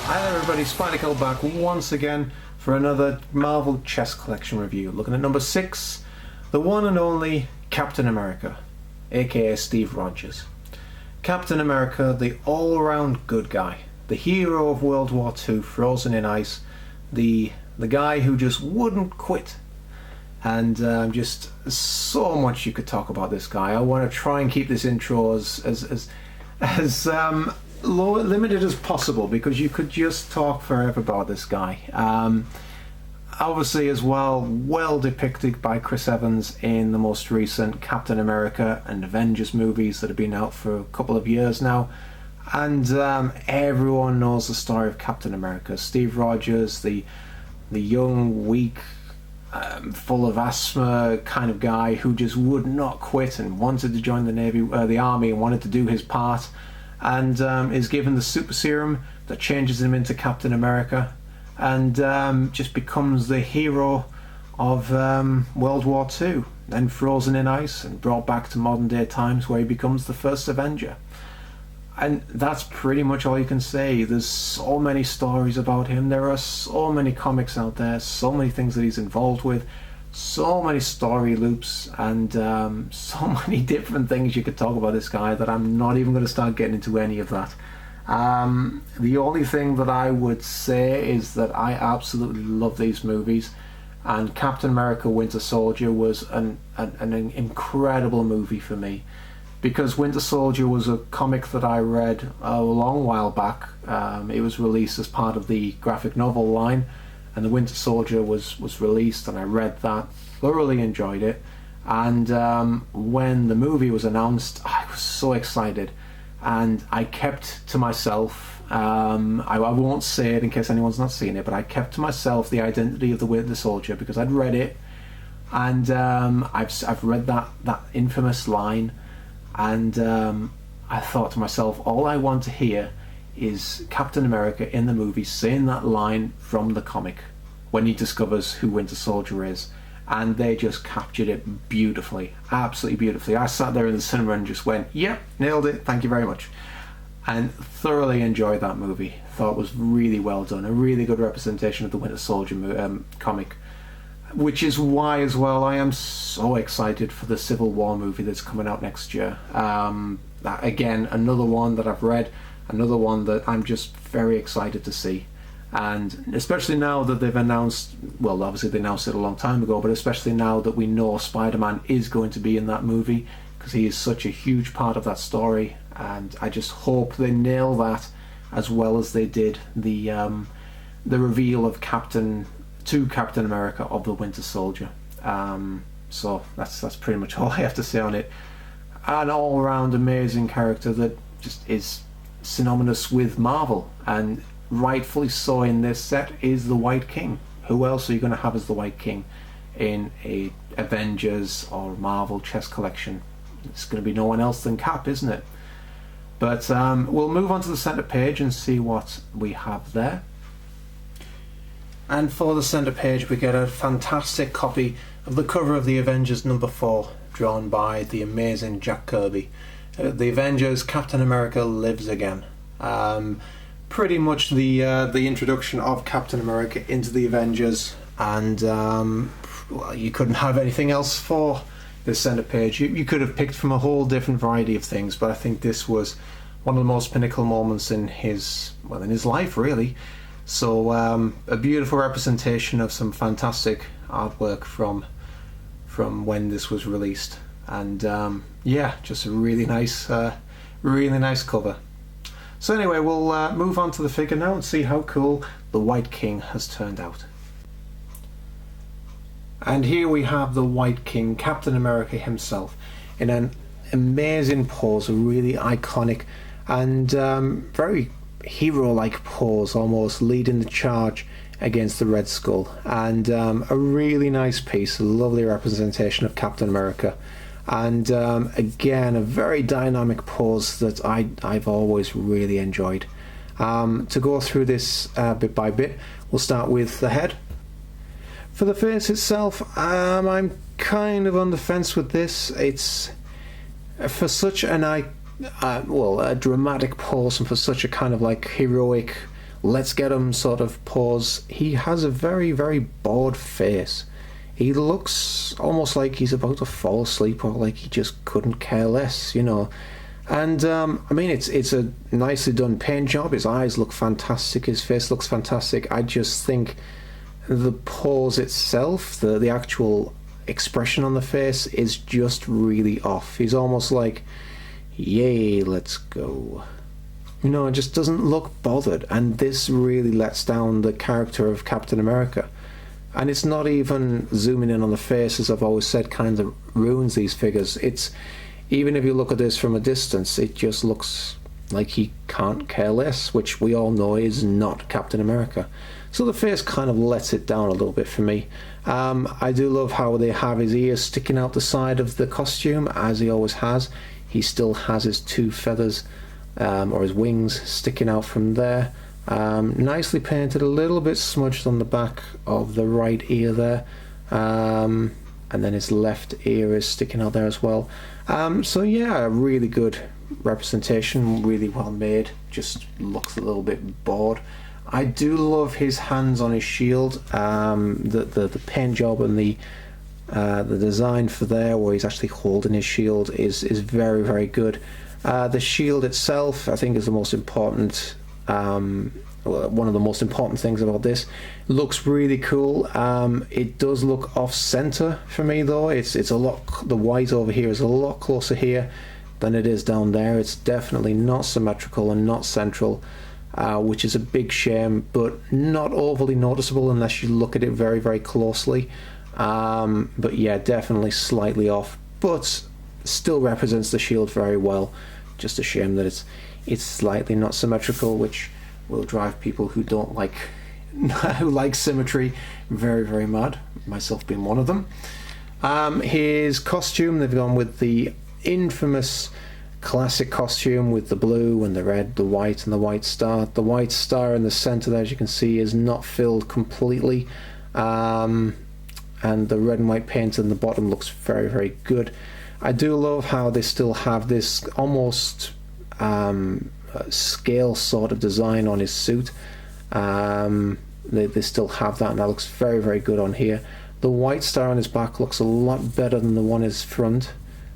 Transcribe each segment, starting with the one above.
Hi there everybody, Spider-Kel back once again for another Marvel Chess Collection review. Looking at number 6, the one and only Captain America, aka Steve Rogers. Captain America, the all-around good guy, the hero of World War II, frozen in ice, the guy who just wouldn't quit. And just so much you could talk about this guy. I want to try and keep this intro as limited as possible, because you could just talk forever about this guy. Obviously as well depicted by Chris Evans in the most recent Captain America and Avengers movies that have been out for a couple of years now, and everyone knows the story of Captain America. Steve Rogers, the young, weak, full of asthma kind of guy who just would not quit and wanted to join the army and wanted to do his part, and is given the super serum that changes him into Captain America, and just becomes the hero of World War II, then frozen in ice and brought back to modern day times, where he becomes the First Avenger. And that's pretty much all you can say. There's so many stories about him, there are so many comics out there, so many things that he's involved with, so many story loops, and so many different things you could talk about this guy that I'm not even going to start getting into any of that. The only thing that I would say is that I absolutely love these movies, and Captain America Winter Soldier was an incredible movie for me, because Winter Soldier was a comic that I read a long while back. It was released as part of the graphic novel line, and the Winter Soldier was released, and I read that, thoroughly enjoyed it, and when the movie was announced, I was so excited, and I kept to myself, I won't say it in case anyone's not seen it, but I kept to myself the identity of the Winter Soldier, because I'd read it, and I've read that infamous line, and I thought to myself, all I want to hear is Captain America in the movie saying that line from the comic when he discovers who Winter Soldier is, and they just captured it beautifully, absolutely beautifully. I sat there in the cinema and just went, yep, nailed it, thank you very much, and thoroughly enjoyed that movie. Thought it was really well done, a really good representation of the Winter Soldier comic, which is why as well I am so excited for the Civil War movie that's coming out next year. Again, another one that I've read, another one that I'm just very excited to see, and especially now that they've announced, well, obviously they announced it a long time ago, but especially now that we know Spider-Man is going to be in that movie, because he is such a huge part of that story, and I just hope they nail that as well as they did the reveal of Captain America of the Winter Soldier. So that's pretty much all I have to say on it. An all-round amazing character that just is synonymous with Marvel, and rightfully so in this set, is the White King. Who else are you going to have as the White King in a Avengers or Marvel chess collection? It's going to be no one else than Cap, isn't it? But we'll move on to the centre page and see what we have there. And for the centre page we get a fantastic copy of the cover of the Avengers number 4, drawn by the amazing Jack Kirby. The Avengers, Captain America Lives Again. Pretty much the introduction of Captain America into the Avengers, and well, you couldn't have anything else for this centre page. You could have picked from a whole different variety of things, but I think this was one of the most pinnacle moments in his life, really. So a beautiful representation of some fantastic artwork from when this was released, and yeah, just a really nice cover. So anyway, we'll move on to the figure now and see how cool the White King has turned out. And here we have the White King, Captain America himself, in an amazing pose, a really iconic and very hero-like pose, almost leading the charge against the Red Skull, and a really nice piece, a lovely representation of Captain America, and again a very dynamic pose that I've always really enjoyed. To go through this bit by bit, we'll start with the head. For the face itself, I'm kind of on the fence with this. It's for such a dramatic pose, and for such a kind of like heroic let's get him sort of pose, he has a very, very bored face. He looks almost like he's about to fall asleep, or like he just couldn't care less, you know. And I mean, it's a nicely done paint job. His eyes look fantastic. His face looks fantastic. I just think the pose itself, the actual expression on the face, is just really off. He's almost like, yay, let's go. You know, it just doesn't look bothered. And this really lets down the character of Captain America. And it's not even zooming in on the face, as I've always said, kind of ruins these figures. It's, even if you look at this from a distance, it just looks like he can't care less, which we all know is not Captain America. So the face kind of lets it down a little bit for me. I do love how they have his ears sticking out the side of the costume, as he always has. He still has his two feathers, or his wings, sticking out from there. Nicely painted, a little bit smudged on the back of the right ear there, and then his left ear is sticking out there as well. So yeah, really good representation, really well made. Just looks a little bit bored. I do love his hands on his shield. The paint job and the design for there, where he's actually holding his shield, is very, very good. The shield itself, I think, is the most important. One of the most important things about this. Looks really cool. It does look off center for me though. It's a lot, the white over here is a lot closer here than it is down there. It's definitely not symmetrical and not central, which is a big shame, but not overly noticeable unless you look at it very, very closely. But yeah, definitely slightly off, but still represents the shield very well. Just a shame that it's slightly not symmetrical, which will drive people who don't like who like symmetry very, very mad, myself being one of them. His costume, they've gone with the infamous classic costume with the blue and the red, the white, and the white star. The white star in the center there, as you can see, is not filled completely, and the red and white paint in the bottom looks very, very good. I do love how they still have this almost scale sort of design on his suit. They still have that, and that looks very, very good on here. The white star on his back looks a lot better than the one in his front.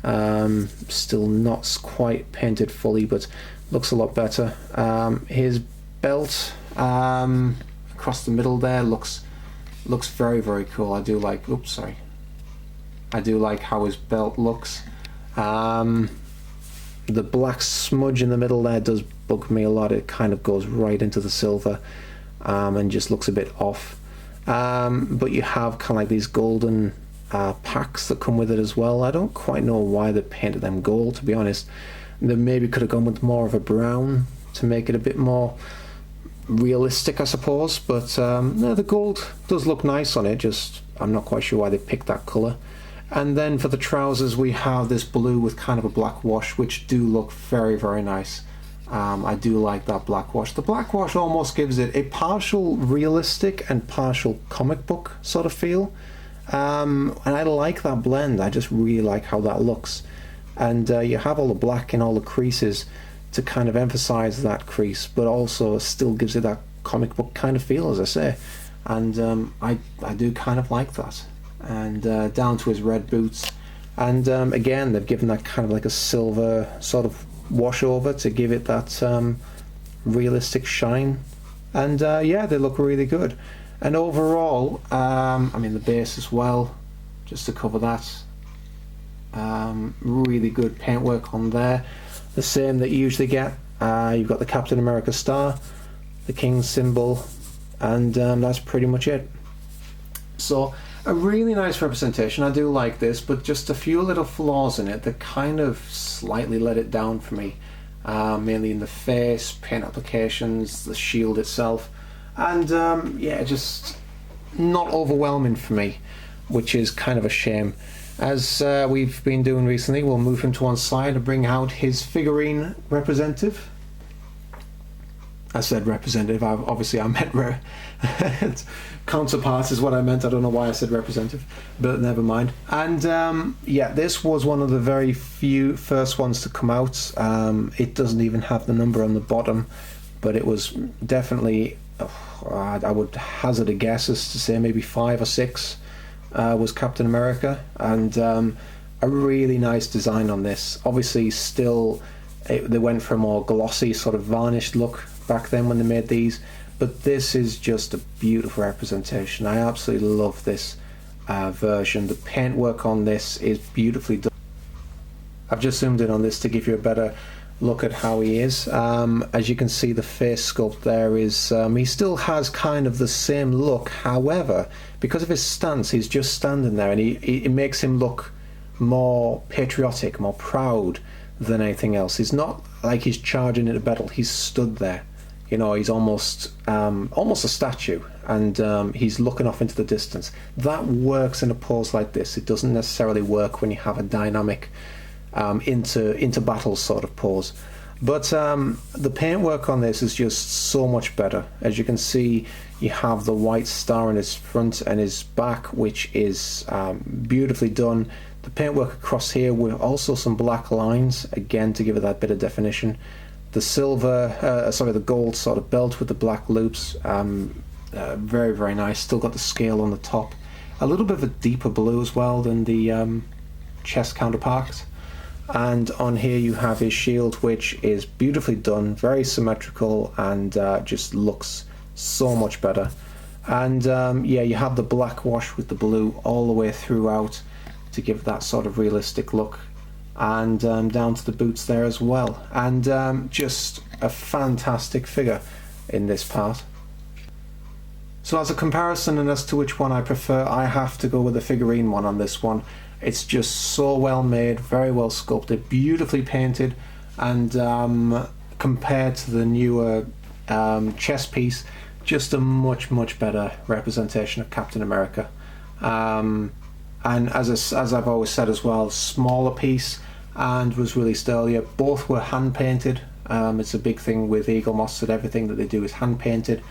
Still not quite painted fully, but looks a lot better. His belt across the middle there looks very, very cool. I do like, oops, sorry. I do like how his belt looks. The black smudge in the middle there does bug me a lot. It kind of goes right into the silver, and just looks a bit off. But you have kind of like these golden packs that come with it as well. I don't quite know why they painted them gold, to be honest. They maybe could have gone with more of a brown to make it a bit more realistic, I suppose. But no, the gold does look nice on it, just I'm not quite sure why they picked that colour. And then for the trousers we have this blue with kind of a black wash, which do look very, very nice. I do like that black wash. The black wash almost gives it a partial realistic and partial comic book sort of feel. And I like that blend. I just really like how that looks. And you have all the black in all the creases to kind of emphasize that crease, but also still gives it that comic book kind of feel, as I say. And I do kind of like that. And down to his red boots, and again they've given that kind of like a silver sort of wash over to give it that realistic shine. And yeah, they look really good. And overall, I mean the base as well, just to cover that, really good paintwork on there, the same that you usually get. You've got the Captain America star, the King symbol, and that's pretty much it. So a really nice representation. I do like this, but just a few little flaws in it that kind of slightly let it down for me, mainly in the face, paint applications, the shield itself, and yeah, just not overwhelming for me, which is kind of a shame. As we've been doing recently, we'll move him to one side and bring out his figurine representative. I said representative, obviously I meant counterpart is what I meant. I don't know why I said representative, but never mind. And yeah, this was one of the very few first ones to come out. It doesn't even have the number on the bottom, but it was definitely, I would hazard a guess as to say maybe 5 or 6 was Captain America, and a really nice design on this. Obviously still they went for a more glossy sort of varnished look back then when they made these, but this is just a beautiful representation. I absolutely love this version. The paintwork on this is beautifully done. I've just zoomed in on this to give you a better look at how he is. As you can see, the face sculpt there is, he still has kind of the same look, however, because of his stance, he's just standing there, and it makes him look more patriotic, more proud than anything else. He's not like he's charging into battle, he's stood there. You know, he's almost a statue, and he's looking off into the distance. That works in a pose like this. It doesn't necessarily work when you have a dynamic into battle sort of pose. But the paintwork on this is just so much better. As you can see, you have the white star in his front and his back, which is beautifully done. The paintwork across here with also some black lines, again to give it that bit of definition. The the gold sort of belt with the black loops, very, very nice. Still got the scale on the top. A little bit of a deeper blue as well than the chess counterpart. And on here you have his shield, which is beautifully done, very symmetrical, and just looks so much better. And yeah, you have the black wash with the blue all the way throughout to give that sort of realistic look, and down to the boots there as well. And just a fantastic figure in this part. So as a comparison and as to which one I prefer, I have to go with the figurine one on this one. It's just so well made, very well sculpted, beautifully painted, and compared to the newer chess piece, just a much better representation of Captain America. And as I've always said as well, smaller piece and was released earlier. Both were hand painted. It's a big thing with Eaglemoss that everything that they do is hand painted,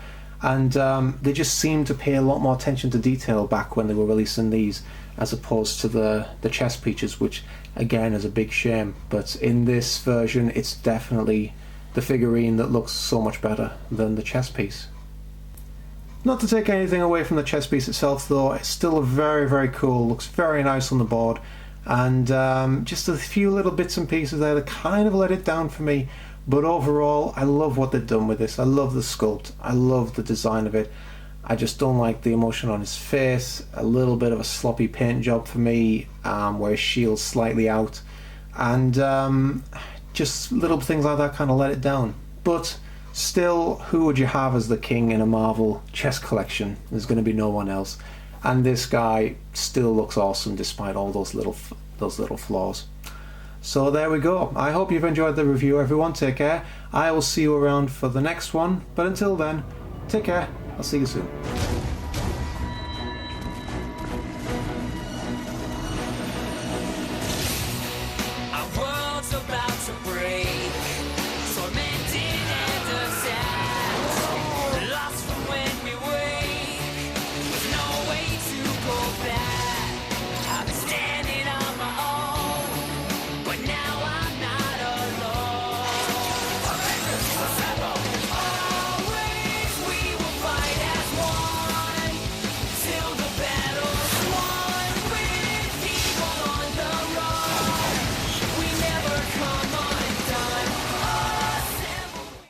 and they just seem to pay a lot more attention to detail back when they were releasing these, as opposed to the chess pieces, which again is a big shame. But in this version, it's definitely the figurine that looks so much better than the chess piece. Not to take anything away from the chess piece itself though, it's still very cool, looks very nice on the board, and just a few little bits and pieces there that kind of let it down for me. But overall, I love what they've done with this. I love the sculpt, I love the design of it. I just don't like the emotion on his face, a little bit of a sloppy paint job for me, where his shield's slightly out, and just little things like that kind of let it down. But still, who would you have as the king in a Marvel chess collection? There's going to be no one else, and this guy still looks awesome despite all those little flaws. So there we go. I hope you've enjoyed the review, everyone. Take care. I will see you around for the next one, but until then, take care. I'll see you soon.